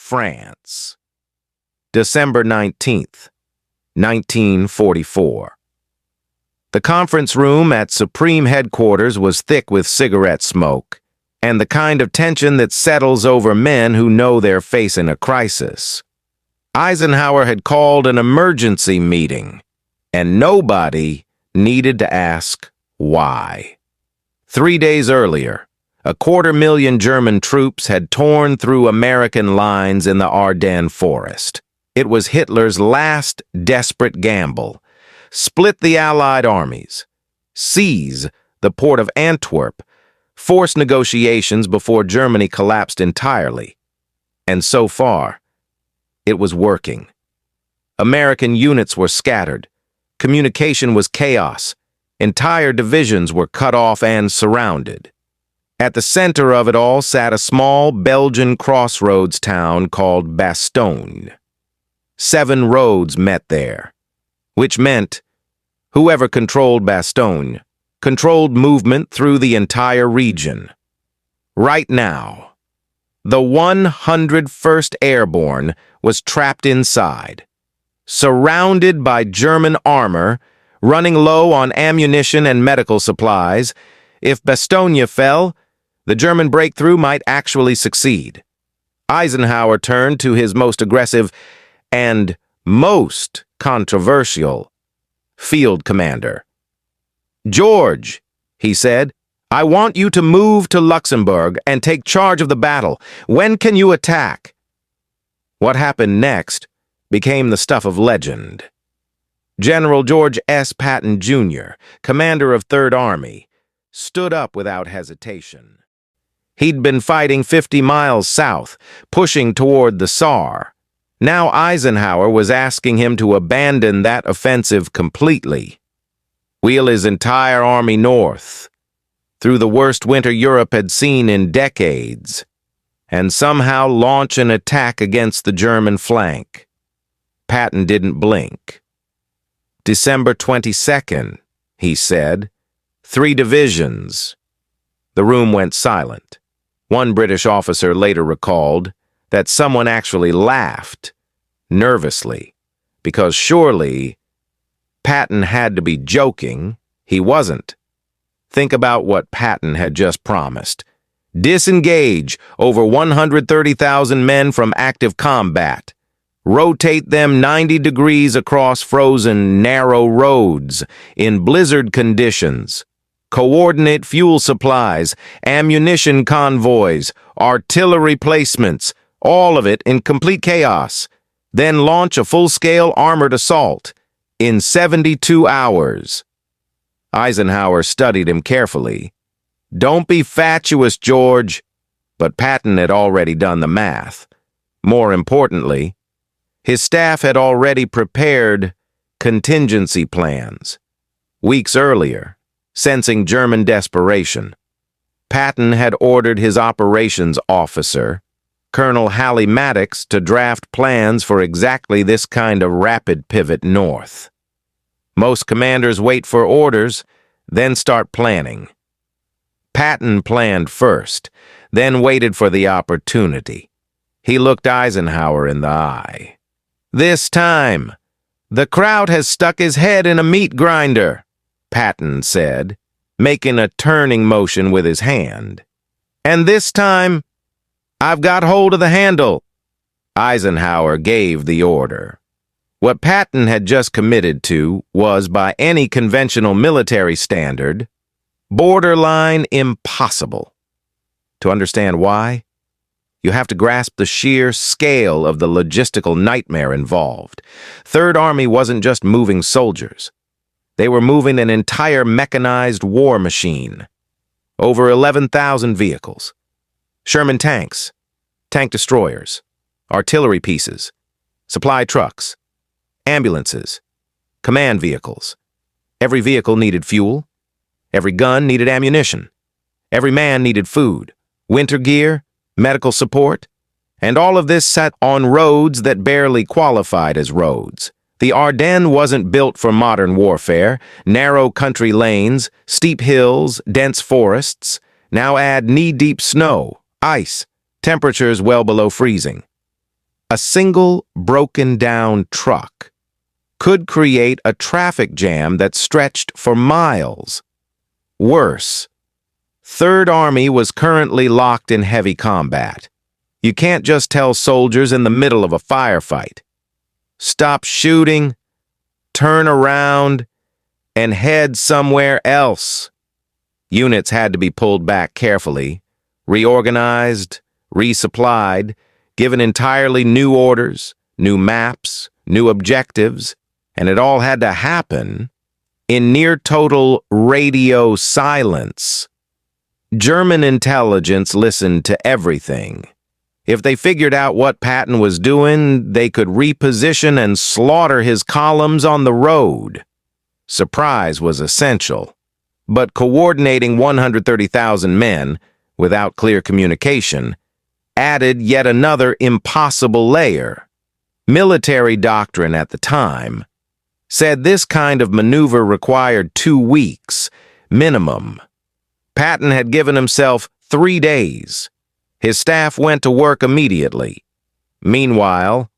France. December 19th, 1944. The conference room at Supreme Headquarters was thick with cigarette smoke, and the kind of tension that settles over men who know they're facing a crisis. Eisenhower had called an emergency meeting, and nobody needed to ask why. 3 days earlier, 250,000 German troops had torn through American lines in the Ardennes forest. It was Hitler's last desperate gamble. Split the Allied armies, seize the port of Antwerp, force negotiations before Germany collapsed entirely. And so far, it was working. American units were scattered. Communication was chaos. Entire divisions were cut off and surrounded. At the center of it all sat a small Belgian crossroads town called Bastogne. 7 roads met there, which meant whoever controlled Bastogne controlled movement through the entire region. Right now, the 101st Airborne was trapped inside, surrounded by German armor, running low on ammunition and medical supplies. If Bastogne fell, the German breakthrough might actually succeed. Eisenhower turned to his most aggressive and most controversial field commander. "George," he said, "I want you to move to Luxembourg and take charge of the battle. When can you attack?" What happened next became the stuff of legend. General George S. Patton, Jr., commander of 3rd Army, stood up without hesitation. He'd been fighting 50 miles south, pushing toward the Saar. Now Eisenhower was asking him to abandon that offensive completely. Wheel his entire army north, through the worst winter Europe had seen in decades, and somehow launch an attack against the German flank. Patton didn't blink. "December 22nd, he said. 3 divisions. The room went silent. One British officer later recalled that someone actually laughed, nervously, because surely Patton had to be joking. He wasn't. Think about what Patton had just promised. Disengage over 130,000 men from active combat. Rotate them 90 degrees across frozen, narrow roads in blizzard conditions. Coordinate fuel supplies, ammunition convoys, artillery placements, all of it in complete chaos. Then launch a full-scale armored assault in 72 hours. Eisenhower studied him carefully. "Don't be fatuous, George." But Patton had already done the math. More importantly, his staff had already prepared contingency plans. Weeks earlier, sensing German desperation, Patton had ordered his operations officer, Colonel Halley Maddox, to draft plans for exactly this kind of rapid pivot north. Most commanders wait for orders, then start planning. Patton planned first, then waited for the opportunity. He looked Eisenhower in the eye. "This time, the crowd has stuck his head in a meat grinder," Patton said, making a turning motion with his hand. "And this time, I've got hold of the handle." Eisenhower gave the order. What Patton had just committed to was, by any conventional military standard, borderline impossible. To understand why, you have to grasp the sheer scale of the logistical nightmare involved. 3rd Army wasn't just moving soldiers. They were moving an entire mechanized war machine. Over 11,000 vehicles. Sherman tanks, tank destroyers, artillery pieces, supply trucks, ambulances, command vehicles. Every vehicle needed fuel. Every gun needed ammunition. Every man needed food, winter gear, medical support. And all of this sat on roads that barely qualified as roads. The Ardennes wasn't built for modern warfare. Narrow country lanes, steep hills, dense forests. Now add knee-deep snow, ice, temperatures well below freezing. A single broken-down truck could create a traffic jam that stretched for miles. Worse, Third Army was currently locked in heavy combat. You can't just tell soldiers in the middle of a firefight, "Stop shooting, turn around, and head somewhere else." Units had to be pulled back carefully, reorganized, resupplied, given entirely new orders, new maps, new objectives, and it all had to happen in near-total radio silence. German intelligence listened to everything. If they figured out what Patton was doing, they could reposition and slaughter his columns on the road. Surprise was essential, but coordinating 130,000 men without clear communication added yet another impossible layer. Military doctrine at the time said this kind of maneuver required 2 weeks, minimum. Patton had given himself 3 days. His staff went to work immediately. Meanwhile,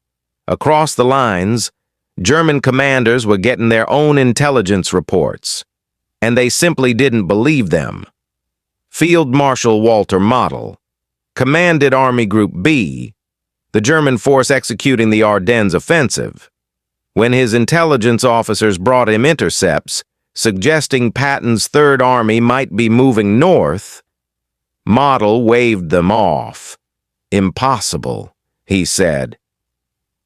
across the lines, German commanders were getting their own intelligence reports, and they simply didn't believe them. Field Marshal Walter Model commanded Army Group B, the German force executing the Ardennes offensive. When his intelligence officers brought him intercepts suggesting Patton's Third Army might be moving north, Model waved them off. "Impossible," he said.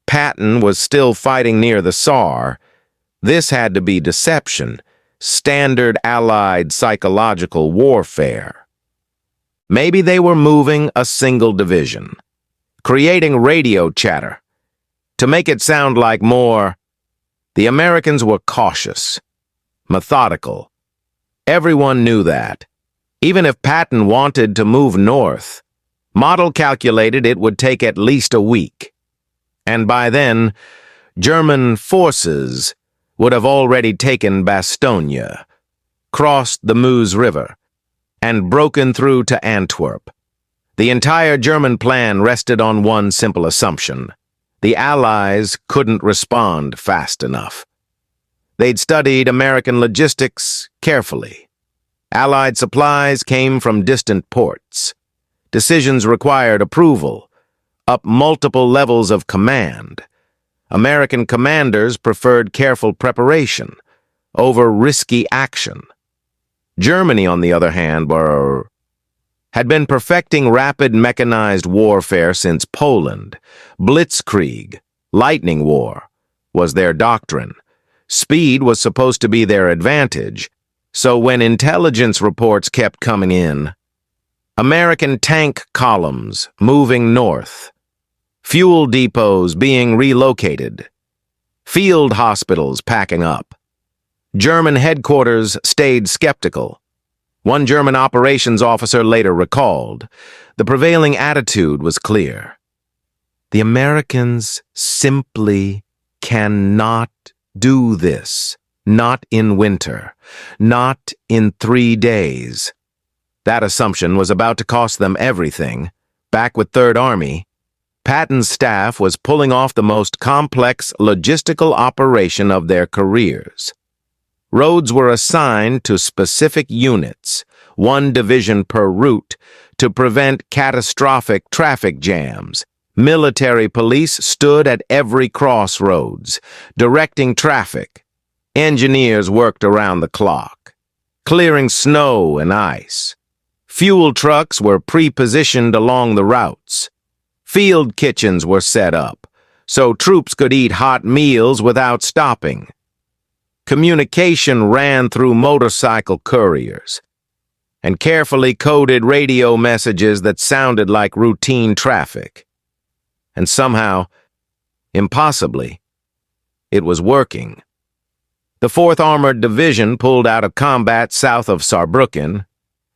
Patton was still fighting near the Saar. This had to be deception, standard Allied psychological warfare. Maybe they were moving a single division, creating radio chatter to make it sound like more. The Americans were cautious, methodical. Everyone knew that. Even if Patton wanted to move north, Model calculated it would take at least a week. And by then, German forces would have already taken Bastogne, crossed the Meuse River, and broken through to Antwerp. The entire German plan rested on one simple assumption: the Allies couldn't respond fast enough. They'd studied American logistics carefully. Allied supplies came from distant ports. Decisions required approval, up multiple levels of command. American commanders preferred careful preparation over risky action. Germany, on the other hand, had been perfecting rapid mechanized warfare since Poland. Blitzkrieg, lightning war, was their doctrine. Speed was supposed to be their advantage, so when intelligence reports kept coming in, American tank columns moving north, fuel depots being relocated, field hospitals packing up, German headquarters stayed skeptical. One German operations officer later recalled, the prevailing attitude was clear. The Americans simply cannot do this. Not in winter. Not in 3 days. That assumption was about to cost them everything. Back with Third Army, Patton's staff was pulling off the most complex logistical operation of their careers. Roads were assigned to specific units, 1 division per route, to prevent catastrophic traffic jams. Military police stood at every crossroads, directing traffic. Engineers worked around the clock, clearing snow and ice. Fuel trucks were pre-positioned along the routes. Field kitchens were set up, so troops could eat hot meals without stopping. Communication ran through motorcycle couriers and carefully coded radio messages that sounded like routine traffic. And somehow, impossibly, it was working. The 4th Armored Division pulled out of combat south of Saarbrücken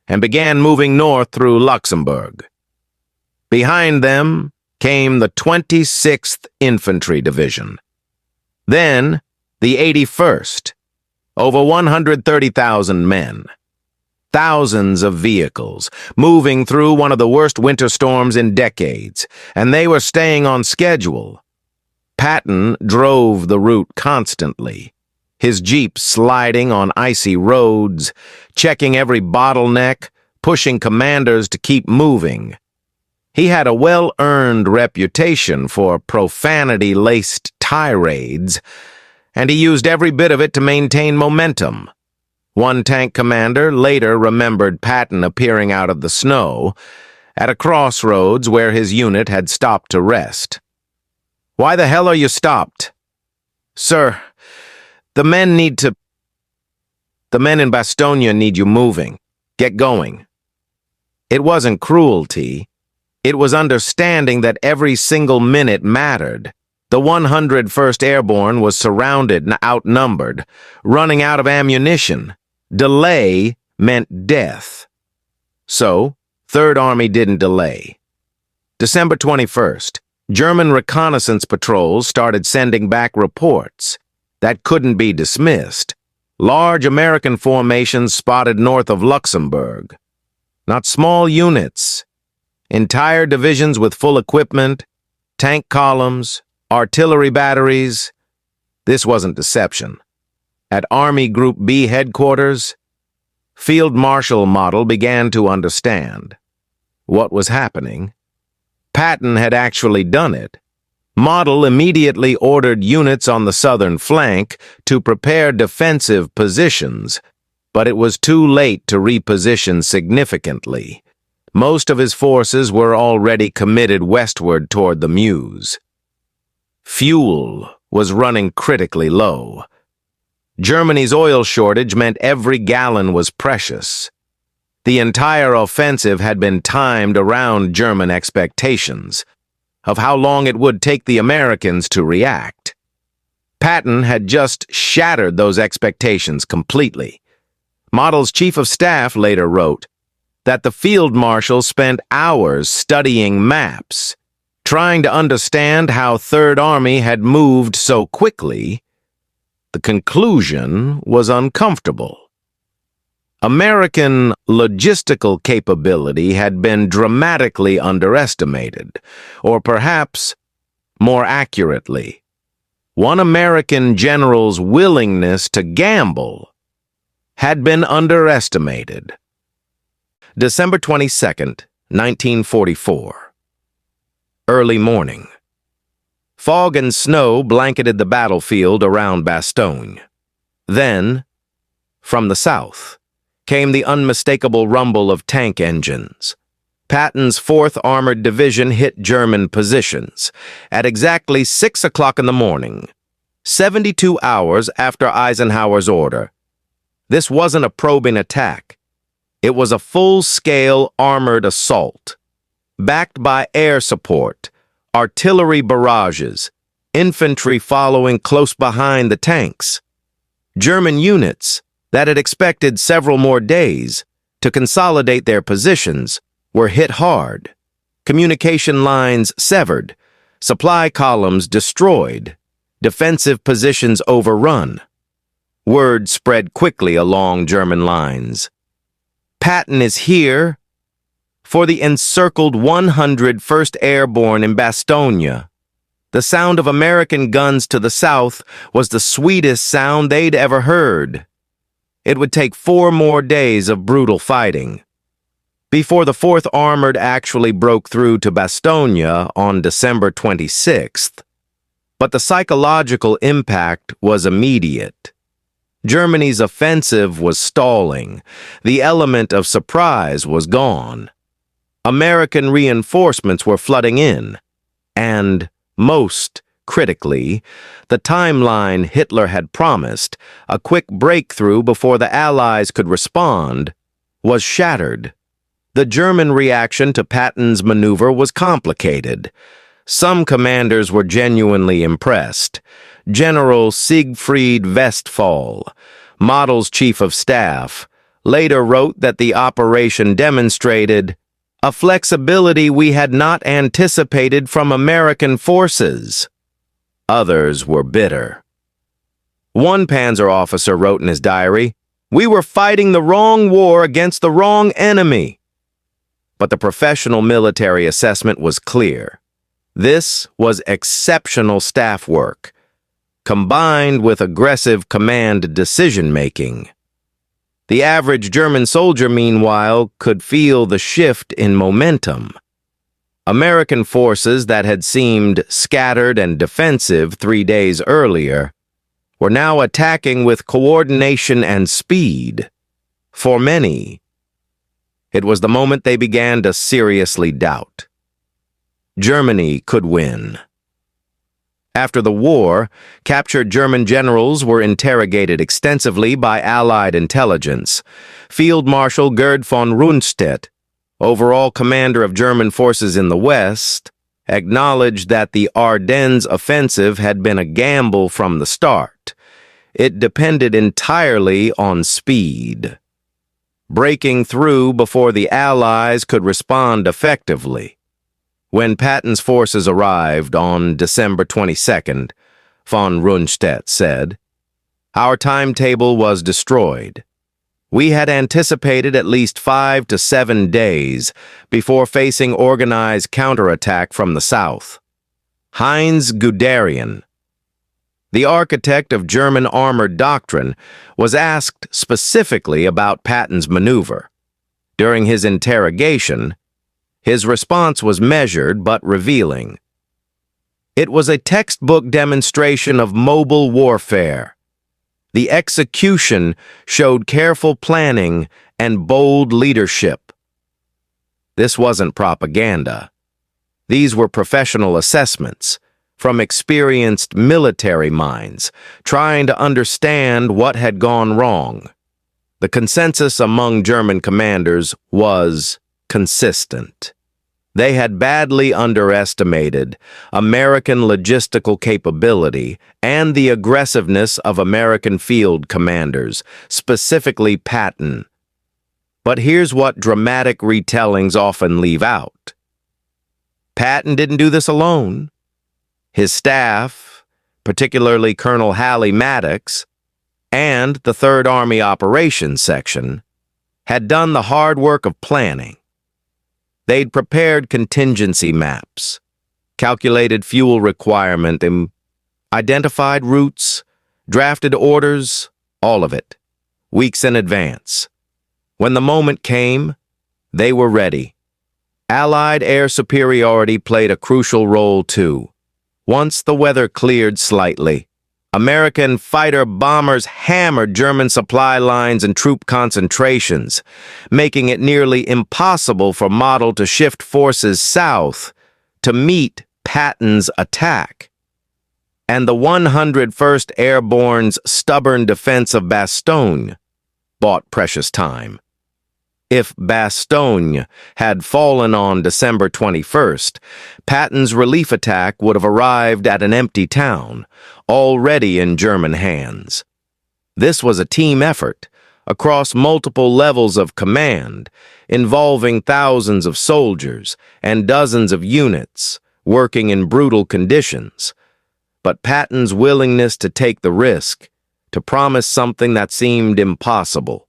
and began moving north through Luxembourg. Behind them came the 26th Infantry Division. Then, the 81st, over 130,000 men. Thousands of vehicles, moving through one of the worst winter storms in decades, and they were staying on schedule. Patton drove the route constantly, his Jeep sliding on icy roads, checking every bottleneck, pushing commanders to keep moving. He had a well-earned reputation for profanity-laced tirades, and he used every bit of it to maintain momentum. One tank commander later remembered Patton appearing out of the snow at a crossroads where his unit had stopped to rest. "Why the hell are you stopped?" "Sir, the men in Bastogne need you moving. Get going." It wasn't cruelty. It was understanding that every single minute mattered. The 101st Airborne was surrounded and outnumbered, running out of ammunition. Delay meant death. So, Third Army didn't delay. December 21st, German reconnaissance patrols started sending back reports that couldn't be dismissed. Large American formations spotted north of Luxembourg. Not small units. Entire divisions with full equipment, tank columns, artillery batteries. This wasn't deception. At Army Group B headquarters, Field Marshal Model began to understand what was happening. Patton had actually done it. Model immediately ordered units on the southern flank to prepare defensive positions, but it was too late to reposition significantly. Most of his forces were already committed westward toward the Meuse. Fuel was running critically low. Germany's oil shortage meant every gallon was precious. The entire offensive had been timed around German expectations of how long it would take the Americans to react. Patton had just shattered those expectations completely. Model's chief of staff later wrote that the field marshal spent hours studying maps, trying to understand how Third Army had moved so quickly. The conclusion was uncomfortable. American logistical capability had been dramatically underestimated, or perhaps, more accurately, one American general's willingness to gamble had been underestimated. December 22nd, 1944. Early morning. Fog and snow blanketed the battlefield around Bastogne. Then, from the south, came the unmistakable rumble of tank engines. Patton's 4th Armored Division hit German positions at exactly 6 o'clock in the morning, 72 hours after Eisenhower's order. This wasn't a probing attack. It was a full-scale armored assault, backed by air support, artillery barrages, infantry following close behind the tanks. German units that had expected several more days to consolidate their positions were hit hard. Communication lines severed, supply columns destroyed, defensive positions overrun. Word spread quickly along German lines. Patton is here for the encircled 101st Airborne in Bastogne. The sound of American guns to the south was the sweetest sound they'd ever heard. It would take 4 more days of brutal fighting before the 4th Armored actually broke through to Bastogne on December 26th. But the psychological impact was immediate. Germany's offensive was stalling. The element of surprise was gone. American reinforcements were flooding in, and, most critically, the timeline Hitler had promised, a quick breakthrough before the Allies could respond, was shattered. The German reaction to Patton's maneuver was complicated. Some commanders were genuinely impressed. General Siegfried Westphal, Model's chief of staff, later wrote that the operation demonstrated a flexibility we had not anticipated from American forces. Others were bitter. One panzer officer wrote in his diary, We were fighting the wrong war against the wrong enemy. But the professional military assessment was clear. This was exceptional staff work, combined with aggressive command decision-making. The average German soldier, meanwhile, could feel the shift in momentum. American forces that had seemed scattered and defensive 3 days earlier were now attacking with coordination and speed. For many, it was the moment they began to seriously doubt. Germany could win. After the war, captured German generals were interrogated extensively by Allied intelligence. Field Marshal Gerd von Rundstedt, overall commander of German forces in the West, acknowledged that the Ardennes offensive had been a gamble from the start. It depended entirely on speed, breaking through before the Allies could respond effectively. When Patton's forces arrived on December 22nd, von Rundstedt said, "Our timetable was destroyed. We had anticipated at least 5 to 7 days before facing organized counterattack from the south." Heinz Guderian, the architect of German armored doctrine, was asked specifically about Patton's maneuver. During his interrogation, his response was measured but revealing. It was a textbook demonstration of mobile warfare. The execution showed careful planning and bold leadership. This wasn't propaganda. These were professional assessments from experienced military minds trying to understand what had gone wrong. The consensus among German commanders was consistent. They had badly underestimated American logistical capability and the aggressiveness of American field commanders, specifically Patton. But here's what dramatic retellings often leave out. Patton didn't do this alone. His staff, particularly Colonel Halley Maddox, and the Third Army Operations Section, had done the hard work of planning. They'd prepared contingency maps, calculated fuel requirement, identified routes, drafted orders, all of it, weeks in advance. When the moment came, they were ready. Allied air superiority played a crucial role too. Once the weather cleared slightly, American fighter bombers hammered German supply lines and troop concentrations, making it nearly impossible for Model to shift forces south to meet Patton's attack. And the 101st Airborne's stubborn defense of Bastogne bought precious time. If Bastogne had fallen on December 21st, Patton's relief attack would have arrived at an empty town, already in German hands. This was a team effort across multiple levels of command, involving thousands of soldiers and dozens of units working in brutal conditions. But Patton's willingness to take the risk, to promise something that seemed impossible,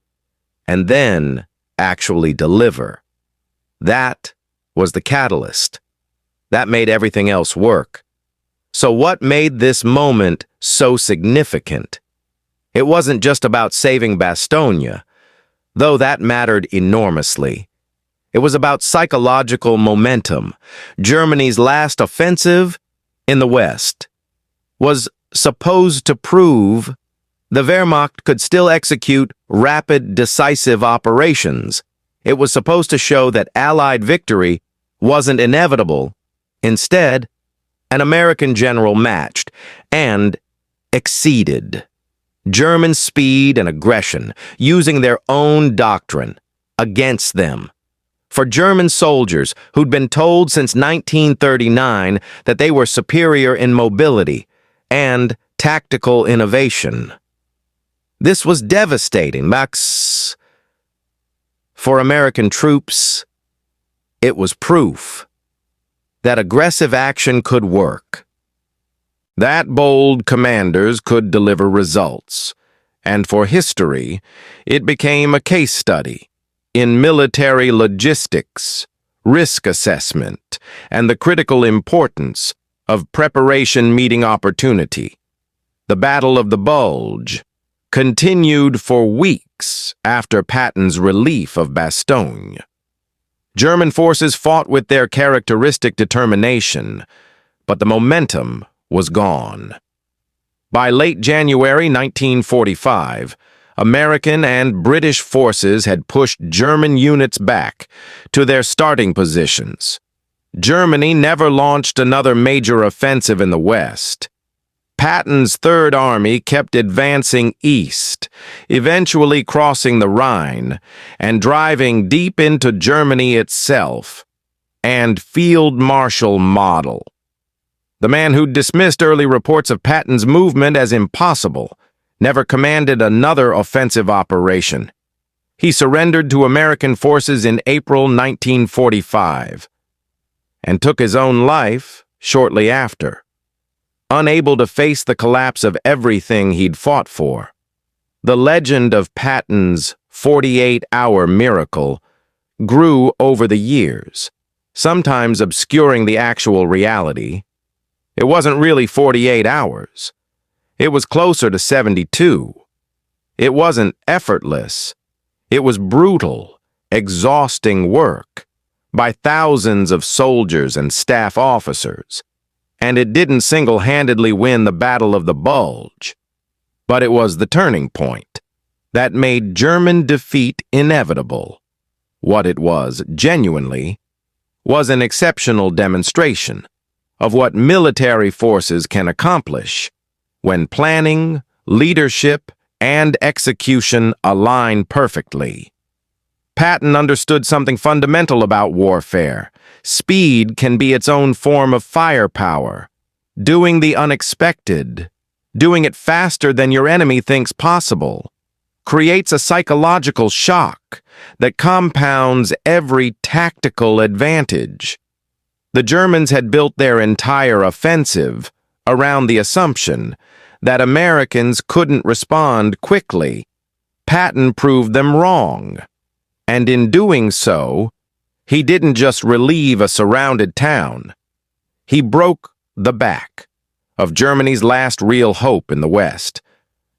and then actually deliver. That was the catalyst. That made everything else work. So what made this moment so significant? It wasn't just about saving Bastogne, though that mattered enormously. It was about psychological momentum. Germany's last offensive in the West was supposed to prove the Wehrmacht could still execute rapid, decisive operations. It was supposed to show that Allied victory wasn't inevitable. Instead, an American general matched and exceeded German speed and aggression, using their own doctrine against them. For German soldiers who'd been told since 1939 that they were superior in mobility and tactical innovation, this was devastating. For American troops, it was proof that aggressive action could work, that bold commanders could deliver results, and for history, it became a case study in military logistics, risk assessment, and the critical importance of preparation meeting opportunity. The Battle of the Bulge continued for weeks after Patton's relief of Bastogne. German forces fought with their characteristic determination, but the momentum was gone. By late January 1945, American and British forces had pushed German units back to their starting positions. Germany never launched another major offensive in the West. Patton's Third Army kept advancing east, eventually crossing the Rhine and driving deep into Germany itself, and Field Marshal Model, the man who dismissed early reports of Patton's movement as impossible, never commanded another offensive operation. He surrendered to American forces in April 1945 and took his own life shortly after. Unable to face the collapse of everything he'd fought for, the legend of Patton's 48-hour miracle grew over the years, sometimes obscuring the actual reality. It wasn't really 48 hours. It was closer to 72. It wasn't effortless. It was brutal, exhausting work by thousands of soldiers and staff officers. And it didn't single-handedly win the Battle of the Bulge. But it was the turning point that made German defeat inevitable. What it was, genuinely, was an exceptional demonstration of what military forces can accomplish when planning, leadership, and execution align perfectly. Patton understood something fundamental about warfare. Speed can be its own form of firepower. Doing the unexpected, doing it faster than your enemy thinks possible, creates a psychological shock that compounds every tactical advantage. The Germans had built their entire offensive around the assumption that Americans couldn't respond quickly. Patton proved them wrong. And in doing so, he didn't just relieve a surrounded town. He broke the back of Germany's last real hope in the West.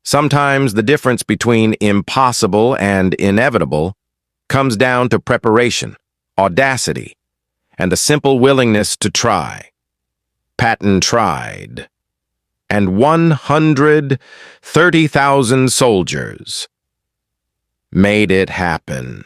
Sometimes the difference between impossible and inevitable comes down to preparation, audacity, and the simple willingness to try. Patton tried. And 130,000 soldiers made it happen.